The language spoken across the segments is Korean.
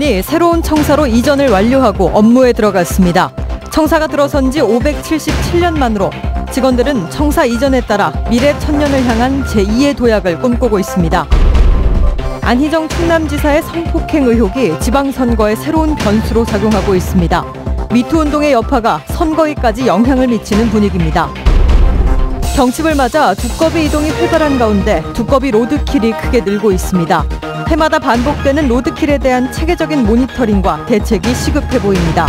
공무원이 새로운 청사로 이전을 완료하고 업무에 들어갔습니다. 청사가 들어선 지 577년 만으로 직원들은 청사 이전에 따라 미래 천년을 향한 제2의 도약을 꿈꾸고 있습니다. 안희정 충남지사의 성폭행 의혹이 지방선거에 새로운 변수로 작용하고 있습니다. 미투 운동의 여파가 선거에까지 영향을 미치는 분위기입니다. 경칩을 맞아 두꺼비 이동이 활발한 가운데 두꺼비 로드킬이 크게 늘고 있습니다. 해마다 반복되는 로드킬에 대한 체계적인 모니터링과 대책이 시급해 보입니다.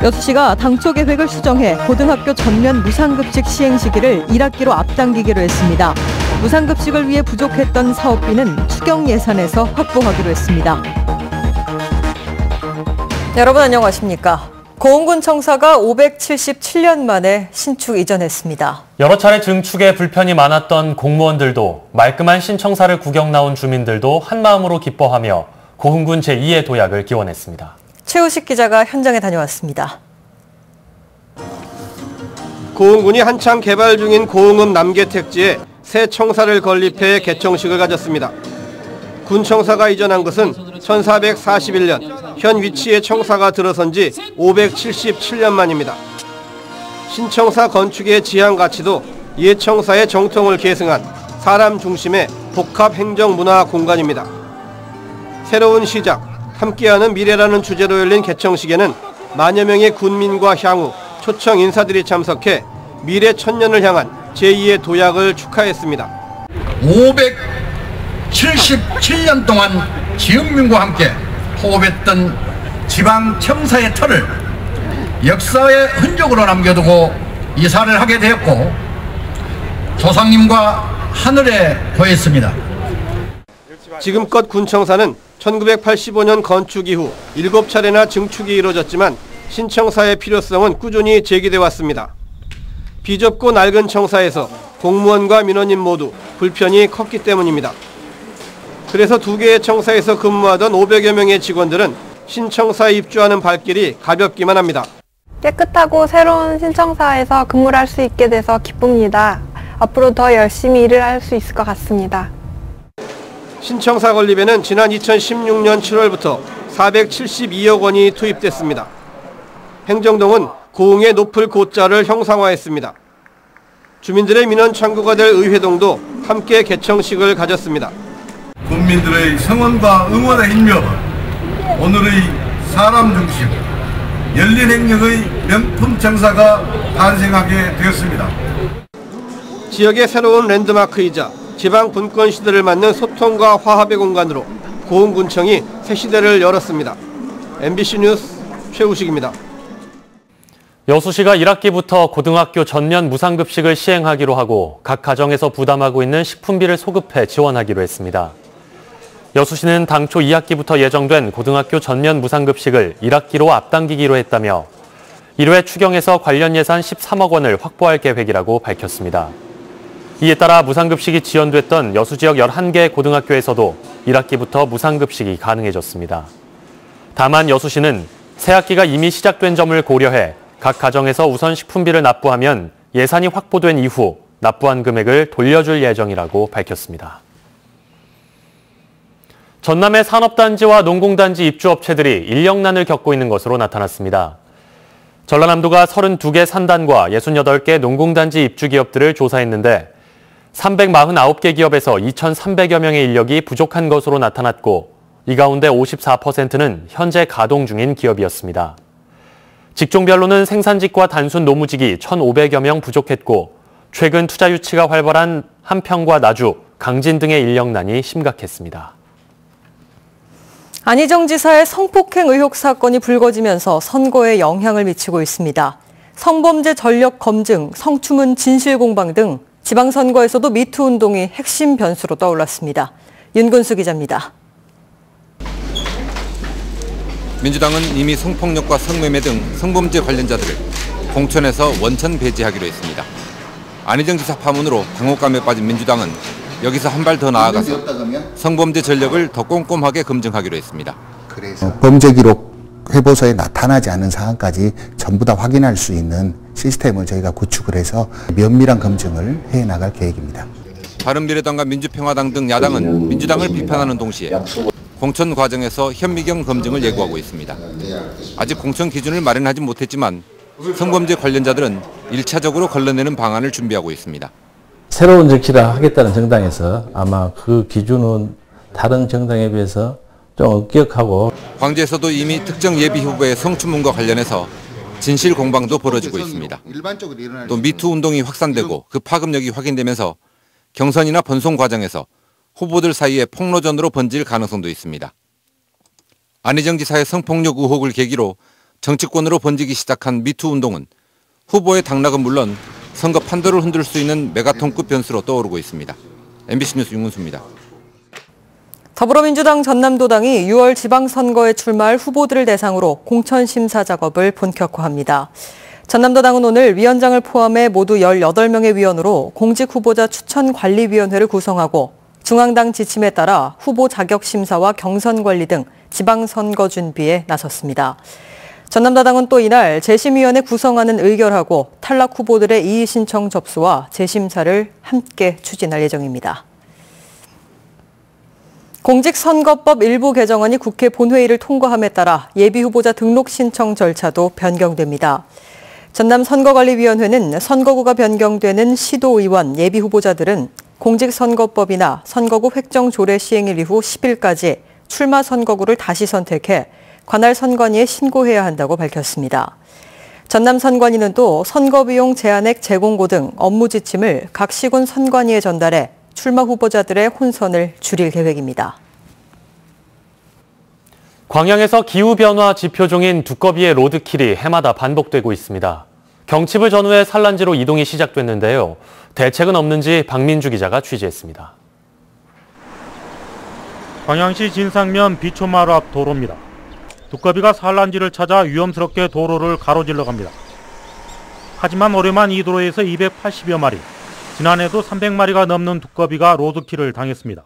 여수시가 당초 계획을 수정해 고등학교 전면 무상급식 시행 시기를 1학기로 앞당기기로 했습니다. 무상급식을 위해 부족했던 사업비는 추경 예산에서 확보하기로 했습니다. 여러분 안녕하십니까? 고흥군 청사가 577년 만에 신축 이전했습니다. 여러 차례 증축에 불편이 많았던 공무원들도 말끔한 신청사를 구경 나온 주민들도 한마음으로 기뻐하며 고흥군 제2의 도약을 기원했습니다. 최우식 기자가 현장에 다녀왔습니다. 고흥군이 한창 개발 중인 고흥읍 남계택지에 새 청사를 건립해 개청식을 가졌습니다. 군 청사가 이전한 것은 1441년 현 위치에 청사가 들어선 지 577년 만입니다. 신청사 건축의 지향 가치도 옛 청사의 정통을 계승한 사람 중심의 복합 행정 문화 공간입니다. 새로운 시작, 함께하는 미래라는 주제로 열린 개청식에는 만여 명의 군민과 향후, 초청 인사들이 참석해 미래 천년을 향한 제2의 도약을 축하했습니다. 577년 동안 지역민과 함께 호흡했던 지방 청사의 터를 역사의 흔적으로 남겨두고 이사를 하게 되었고 조상님과 하늘에 보였습니다. 지금껏 군청사는 1985년 건축 이후 7차례나 증축이 이루어졌지만 신청사의 필요성은 꾸준히 제기돼 왔습니다. 비좁고 낡은 청사에서 공무원과 민원인 모두 불편이 컸기 때문입니다. 그래서 두 개의 청사에서 근무하던 500여 명의 직원들은 신청사에 입주하는 발길이 가볍기만 합니다. 깨끗하고 새로운 신청사에서 근무를 할 수 있게 돼서 기쁩니다. 앞으로 더 열심히 일을 할 수 있을 것 같습니다. 신청사 건립에는 지난 2016년 7월부터 472억 원이 투입됐습니다. 행정동은 고흥의 높을 고자를 형상화했습니다. 주민들의 민원 창구가 될 의회동도 함께 개청식을 가졌습니다. 국민들의 성원과 응원에 힘입어 오늘의 사람 중심, 열린 행정의 명품 청사가 탄생하게 되었습니다. 지역의 새로운 랜드마크이자 지방 분권 시대를 맞는 소통과 화합의 공간으로 고흥군청이 새 시대를 열었습니다. MBC 뉴스 최우식입니다. 여수시가 1학기부터 고등학교 전면 무상급식을 시행하기로 하고 각 가정에서 부담하고 있는 식품비를 소급해 지원하기로 했습니다. 여수시는 당초 2학기부터 예정된 고등학교 전면 무상급식을 1학기로 앞당기기로 했다며 1회 추경에서 관련 예산 13억 원을 확보할 계획이라고 밝혔습니다. 이에 따라 무상급식이 지연됐던 여수 지역 11개 고등학교에서도 1학기부터 무상급식이 가능해졌습니다. 다만 여수시는 새학기가 이미 시작된 점을 고려해 각 가정에서 우선 식품비를 납부하면 예산이 확보된 이후 납부한 금액을 돌려줄 예정이라고 밝혔습니다. 전남의 산업단지와 농공단지 입주업체들이 인력난을 겪고 있는 것으로 나타났습니다. 전라남도가 32개 산단과 68개 농공단지 입주기업들을 조사했는데 349개 기업에서 2,300여 명의 인력이 부족한 것으로 나타났고 이 가운데 54%는 현재 가동 중인 기업이었습니다. 직종별로는 생산직과 단순 노무직이 1,500여 명 부족했고 최근 투자 유치가 활발한 한평과 나주, 강진 등의 인력난이 심각했습니다. 안희정 지사의 성폭행 의혹 사건이 불거지면서 선거에 영향을 미치고 있습니다. 성범죄 전력 검증, 성추문 진실 공방 등 지방선거에서도 미투 운동이 핵심 변수로 떠올랐습니다. 윤근수 기자입니다. 민주당은 이미 성폭력과 성매매 등 성범죄 관련자들을 공천에서 원천 배제하기로 했습니다. 안희정 지사 파문으로 당혹감에 빠진 민주당은 여기서 한 발 더 나아가서 성범죄 전력을 더 꼼꼼하게 검증하기로 했습니다. 범죄 기록 회보서에 나타나지 않은 사항까지 전부 다 확인할 수 있는 시스템을 저희가 구축을 해서 면밀한 검증을 해나갈 계획입니다. 바른미래당과 민주평화당 등 야당은 민주당을 비판하는 동시에 공천 과정에서 현미경 검증을 예고하고 있습니다. 아직 공천 기준을 마련하지 못했지만 성범죄 관련자들은 1차적으로 걸러내는 방안을 준비하고 있습니다. 새로운 정치를 하겠다는 정당에서 아마 그 기준은 다른 정당에 비해서 좀 엄격하고, 광주에서도 이미 특정 예비 후보의 성추문과 관련해서 진실 공방도 벌어지고 있습니다. 또 미투 운동이 확산되고 그 파급력이 확인되면서 경선이나 본선 과정에서 후보들 사이에 폭로전으로 번질 가능성도 있습니다. 안희정 지사의 성폭력 의혹을 계기로 정치권으로 번지기 시작한 미투 운동은 후보의 당락은 물론 선거 판도를 흔들 수 있는 메가톤급 변수로 떠오르고 있습니다. MBC 뉴스 윤문수입니다. 더불어민주당 전남도당이 6월 지방선거에 출마할 후보들을 대상으로 공천심사 작업을 본격화합니다. 전남도당은 오늘 위원장을 포함해 모두 18명의 위원으로 공직후보자 추천관리위원회를 구성하고 중앙당 지침에 따라 후보 자격심사와 경선관리 등 지방선거 준비에 나섰습니다. 전남도당은 또 이날 재심위원회 구성안은 의결하고 탈락 후보들의 이의신청 접수와 재심사를 함께 추진할 예정입니다. 공직선거법 일부 개정안이 국회 본회의를 통과함에 따라 예비후보자 등록 신청 절차도 변경됩니다. 전남선거관리위원회는 선거구가 변경되는 시도의원 예비후보자들은 공직선거법이나 선거구 획정조례 시행일 이후 10일까지 출마 선거구를 다시 선택해 관할 선관위에 신고해야 한다고 밝혔습니다. 전남선관위는 또 선거비용 제한액 제공고 등 업무 지침을 각 시군 선관위에 전달해 출마 후보자들의 혼선을 줄일 계획입니다. 광양에서 기후변화 지표 중인 두꺼비의 로드킬이 해마다 반복되고 있습니다. 경칩을 전후해 산란지로 이동이 시작됐는데요. 대책은 없는지 박민주 기자가 취재했습니다. 광양시 진상면 비초마루 앞 도로입니다. 두꺼비가 산란지를 찾아 위험스럽게 도로를 가로질러 갑니다. 하지만 올해만 이 도로에서 280여 마리, 지난해도 300마리가 넘는 두꺼비가 로드킬을 당했습니다.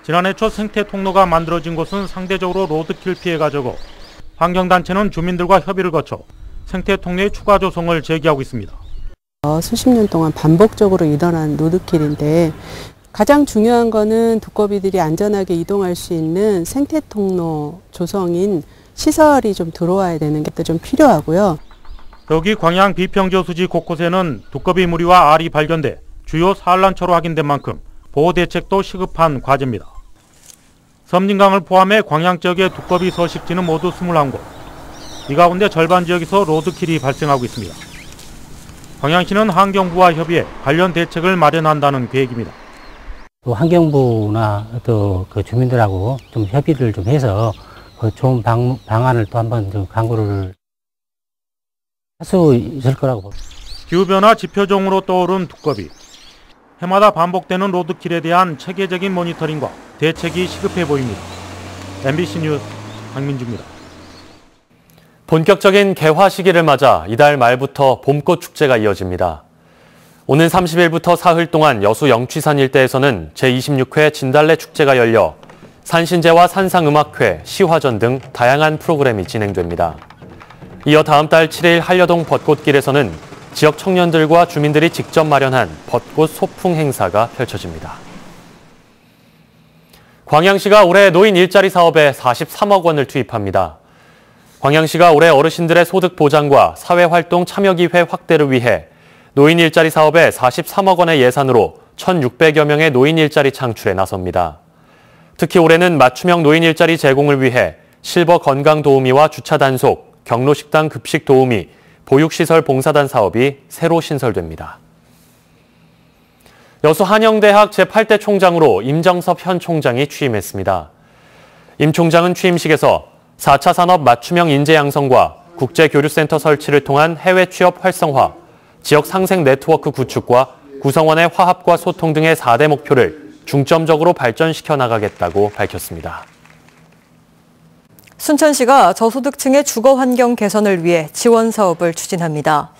지난해 초 생태 통로가 만들어진 곳은 상대적으로 로드킬 피해가 적어 환경단체는 주민들과 협의를 거쳐 생태 통로의 추가 조성을 제기하고 있습니다. 수십 년 동안 반복적으로 일어난 로드킬인데 가장 중요한 거는 두꺼비들이 안전하게 이동할 수 있는 생태 통로 조성인 시설이 좀 들어와야 되는 게 좀 필요하고요. 여기 광양 비평저수지 곳곳에는 두꺼비 무리와 알이 발견돼 주요 산란처로 확인된 만큼 보호 대책도 시급한 과제입니다. 섬진강을 포함해 광양 지역의 두꺼비 서식지는 모두 21곳. 이 가운데 절반 지역에서 로드킬이 발생하고 있습니다. 광양시는 환경부와 협의해 관련 대책을 마련한다는 계획입니다. 또 환경부나 또 그 주민들하고 좀 협의를 좀 해서 그 좋은 방안을 또 한번 좀 강구를 할 수 있을 거라고 봅니다. 기후변화 지표종으로 떠오른 두꺼비. 해마다 반복되는 로드킬에 대한 체계적인 모니터링과 대책이 시급해 보입니다. MBC 뉴스 박민주입니다. 본격적인 개화 시기를 맞아 이달 말부터 봄꽃 축제가 이어집니다. 오는 30일부터 사흘 동안 여수 영취산 일대에서는 제26회 진달래 축제가 열려 산신제와 산상음악회, 시화전 등 다양한 프로그램이 진행됩니다. 이어 다음 달 7일 한려동 벚꽃길에서는 지역 청년들과 주민들이 직접 마련한 벚꽃 소풍 행사가 펼쳐집니다. 광양시가 올해 노인 일자리 사업에 43억 원을 투입합니다. 광양시가 올해 어르신들의 소득 보장과 사회활동 참여기회 확대를 위해 노인 일자리 사업에 43억 원의 예산으로 1,600여 명의 노인 일자리 창출에 나섭니다. 특히 올해는 맞춤형 노인 일자리 제공을 위해 실버 건강도우미와 주차 단속, 경로식당 급식 도우미, 보육시설 봉사단 사업이 새로 신설됩니다. 여수 한영대학 제8대 총장으로 임정섭 현 총장이 취임했습니다. 임 총장은 취임식에서 4차 산업 맞춤형 인재 양성과 국제교류센터 설치를 통한 해외 취업 활성화, 지역 상생 네트워크 구축과 구성원의 화합과 소통 등의 4대 목표를 중점적으로 발전시켜 나가겠다고 밝혔습니다. 순천시가 저소득층의 주거 환경 개선을 위해 지원 사업을 추진합니다.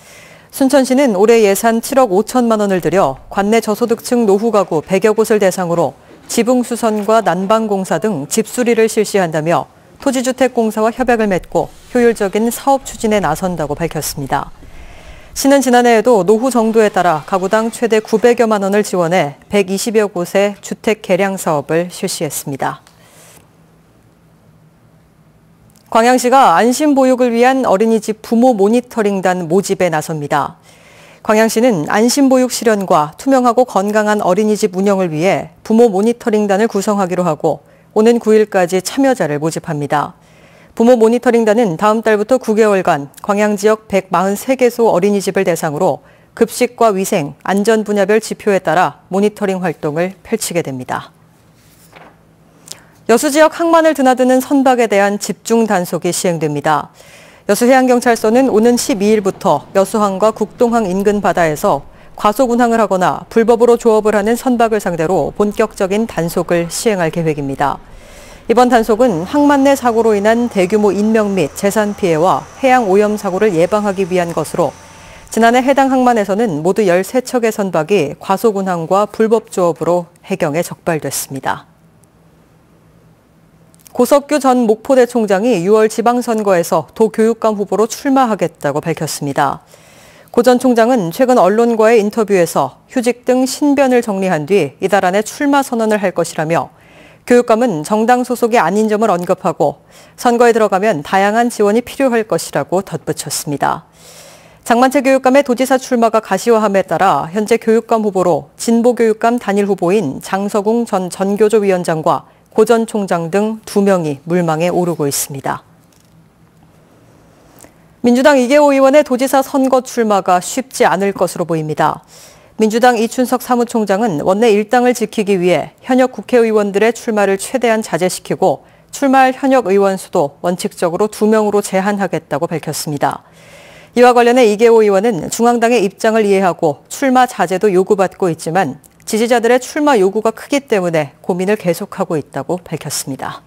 순천시는 올해 예산 7억 5천만 원을 들여 관내 저소득층 노후 가구 100여 곳을 대상으로 지붕 수선과 난방 공사 등 집수리를 실시한다며 토지주택공사와 협약을 맺고 효율적인 사업 추진에 나선다고 밝혔습니다. 시는 지난해에도 노후 정도에 따라 가구당 최대 900여만 원을 지원해 120여 곳의 주택 개량 사업을 실시했습니다. 광양시가 안심보육을 위한 어린이집 부모 모니터링단 모집에 나섭니다. 광양시는 안심보육 실현과 투명하고 건강한 어린이집 운영을 위해 부모 모니터링단을 구성하기로 하고 오는 9일까지 참여자를 모집합니다. 부모 모니터링단은 다음 달부터 9개월간 광양 지역 143개소 어린이집을 대상으로 급식과 위생, 안전 분야별 지표에 따라 모니터링 활동을 펼치게 됩니다. 여수 지역 항만을 드나드는 선박에 대한 집중 단속이 시행됩니다. 여수해양경찰서는 오는 12일부터 여수항과 국동항 인근 바다에서 과속 운항을 하거나 불법으로 조업을 하는 선박을 상대로 본격적인 단속을 시행할 계획입니다. 이번 단속은 항만 내 사고로 인한 대규모 인명 및 재산 피해와 해양 오염 사고를 예방하기 위한 것으로 지난해 해당 항만에서는 모두 13척의 선박이 과속 운항과 불법 조업으로 해경에 적발됐습니다. 고석규 전 목포대 총장이 6월 지방선거에서 도교육감 후보로 출마하겠다고 밝혔습니다. 고 전 총장은 최근 언론과의 인터뷰에서 휴직 등 신변을 정리한 뒤 이달 안에 출마 선언을 할 것이라며 교육감은 정당 소속이 아닌 점을 언급하고 선거에 들어가면 다양한 지원이 필요할 것이라고 덧붙였습니다. 장만채 교육감의 도지사 출마가 가시화함에 따라 현재 교육감 후보로 진보교육감 단일 후보인 장서궁 전 전교조위원장과 고 전 총장 등 2명이 물망에 오르고 있습니다. 민주당 이계호 의원의 도지사 선거 출마가 쉽지 않을 것으로 보입니다. 민주당 이춘석 사무총장은 원내 일당을 지키기 위해 현역 국회의원들의 출마를 최대한 자제시키고 출마할 현역 의원 수도 원칙적으로 2명으로 제한하겠다고 밝혔습니다. 이와 관련해 이계호 의원은 중앙당의 입장을 이해하고 출마 자제도 요구받고 있지만 지지자들의 출마 요구가 크기 때문에 고민을 계속하고 있다고 밝혔습니다.